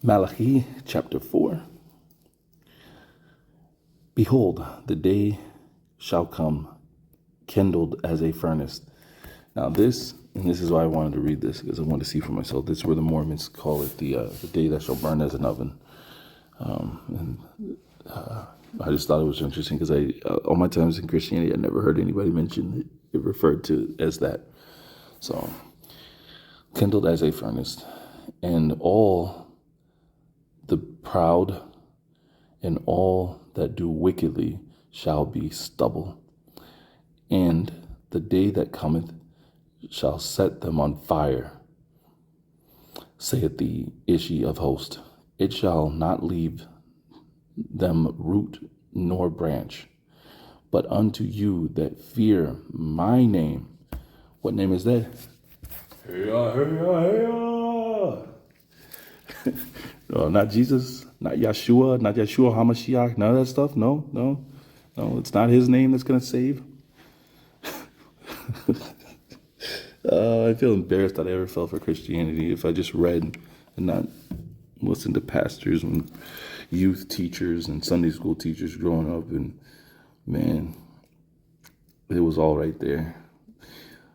Mal'āಖî chapter 4. Behold, the day shall come, kindled as a furnace. Now this is why I wanted to read this, because I wanted to see for myself. This is where the Mormons call it the day that shall burn as an oven. I just thought it was interesting because all my times in Christianity, I never heard anybody mention it referred to as that. So, kindled as a furnace, and all the proud and all that do wickedly shall be stubble. And the day that cometh shall set them on fire, saith the Ishi of hosts. It shall not leave them root nor branch. But unto you that fear my name. What name is that? No, not Jesus, not Yeshua HaMashiach, none of that stuff. No, it's not his name that's going to save. I feel embarrassed that I ever fell for Christianity if I just read and not listened to pastors and youth teachers and Sunday school teachers growing up. And man, it was all right there.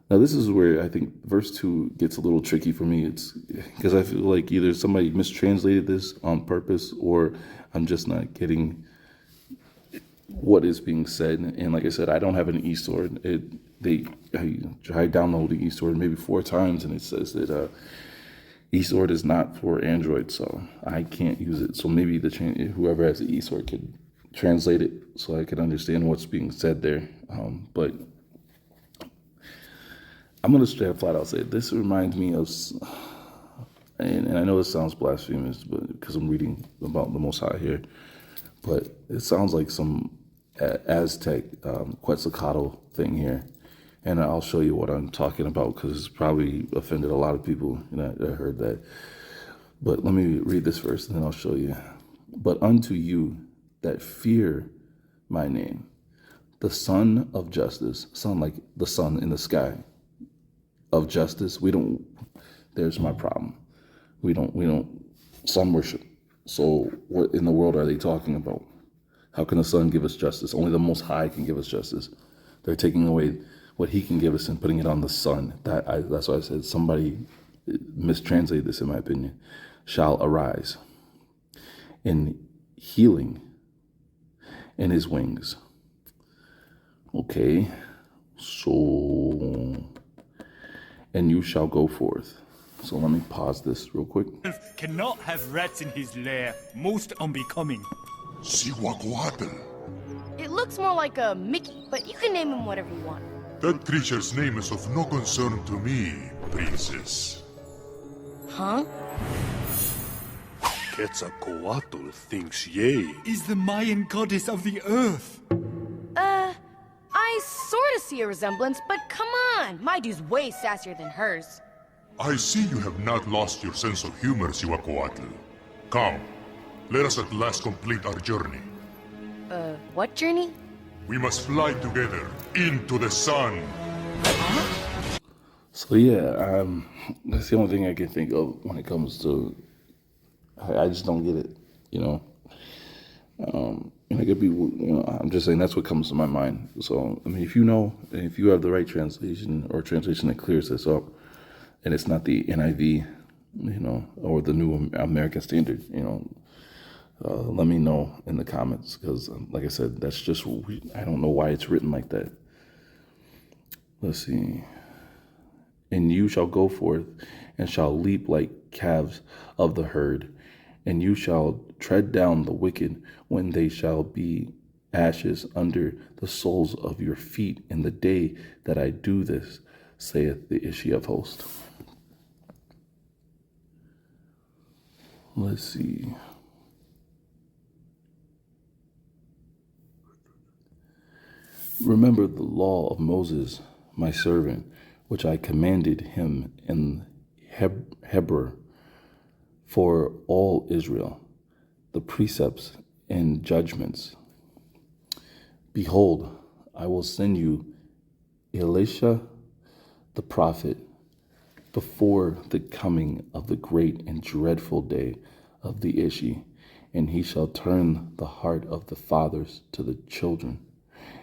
Now, this is where I think verse 2 gets a little tricky for me. It's because I feel like either somebody mistranslated this on purpose or I'm just not getting what is being said. And like I said, I don't have an e-sword. I tried downloading e-sword maybe 4 times, and it says that e-sword is not for Android, so I can't use it. So maybe whoever has the e-sword could translate it so I could understand what's being said there. But I'm going to straight up flat out say it. This reminds me of, and I know this sounds blasphemous, but because I'm reading about the Most High here, but it sounds like some Aztec Quetzalcoatl thing here. And I'll show you what I'm talking about because it's probably offended a lot of people that heard that. But let me read this first and then I'll show you. But unto you that fear my name, the Son of Justice, sun like the sun in the sky, of justice, there's my problem. We don't sun worship. So what in the world are they talking about? How can the sun give us justice? Only the Most High can give us justice. They're taking away what he can give us and putting it on the sun. That's why I said somebody mistranslated this, in my opinion. Shall arise in healing in his wings. Okay, so, and you shall go forth. So let me pause this real quick. Cannot have rats in his lair. Most unbecoming. Siwakwatl. It looks more like a Mickey, but you can name him whatever you want. That creature's name is of no concern to me, princess. Huh? Quetzalcoatl thinks yea Is the Mayan goddess of the earth. I sort of see a resemblance, but come on. My dude's way sassier than hers. I see you have not lost your sense of humor, Siwakwatl. Come, let us at last complete our journey. What journey? We must fly together into the sun. So yeah, that's the only thing I can think of when it comes to, I just don't get it, and it could be, I'm just saying that's what comes to my mind. So, I mean, if you have the right translation or translation that clears this up, and it's not the NIV, or the New American Standard, let me know in the comments, because like I said, that's just, I don't know why it's written like that. Let's see. And you shall go forth and shall leap like calves of the herd, and you shall tread down the wicked when they shall be ashes under the soles of your feet in the day that I do this, saith the Ishi of hosts. Let's see. Remember the law of Moses, my servant, which I commanded him in Hebrew for all Israel, the precepts and judgments. Behold, I will send you Elisha the prophet before the coming of the great and dreadful day of the Ishi, and he shall turn the heart of the fathers to the children,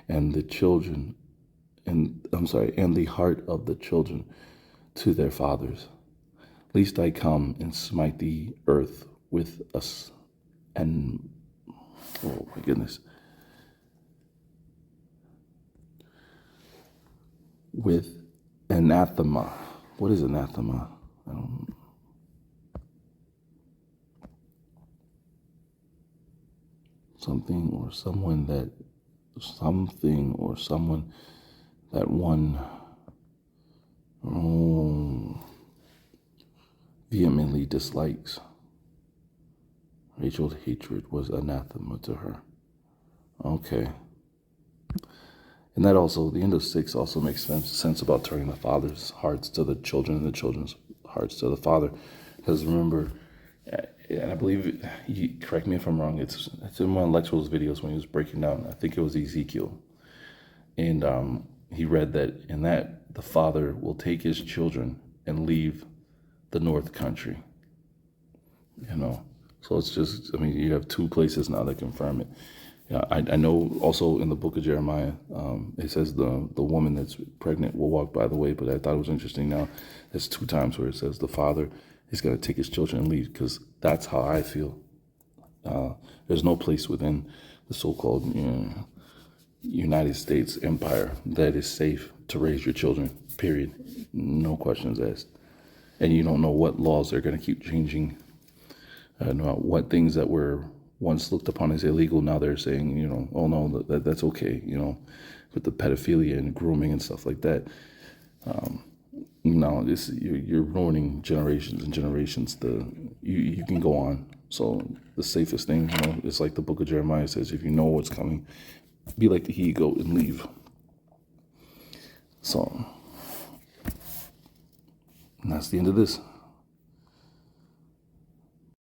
and the children, and the heart of the children to their fathers, lest I come and smite the earth with us, and oh my goodness, with anathema. What is anathema? Something or someone that one vehemently dislikes. Rachel's hatred was anathema to her. Okay. And that also, the end of 6 also makes sense about turning the father's hearts to the children and the children's hearts to the father. Because remember, and I believe, correct me if I'm wrong, it's in one of Lexwell's videos when he was breaking down, I think it was Ezekiel. And he read that in that the father will take his children and leave the north country. So it's just, you have 2 places now that confirm it. Yeah, I know also in the book of Jeremiah, it says the woman that's pregnant will walk by the way, but I thought it was interesting now. There's 2 times where it says the father is going to take his children and leave, because that's how I feel. There's no place within the so-called United States empire that is safe to raise your children, period. No questions asked. And you don't know what laws they're going to keep changing. What things that were once looked upon as illegal, now they're saying, oh no, that's okay, with the pedophilia and grooming and stuff like that. You're ruining generations and generations. You can go on. So the safest thing, it's like the book of Jeremiah says, if you know what's coming, be like the he-goat and leave. So, and that's the end of this.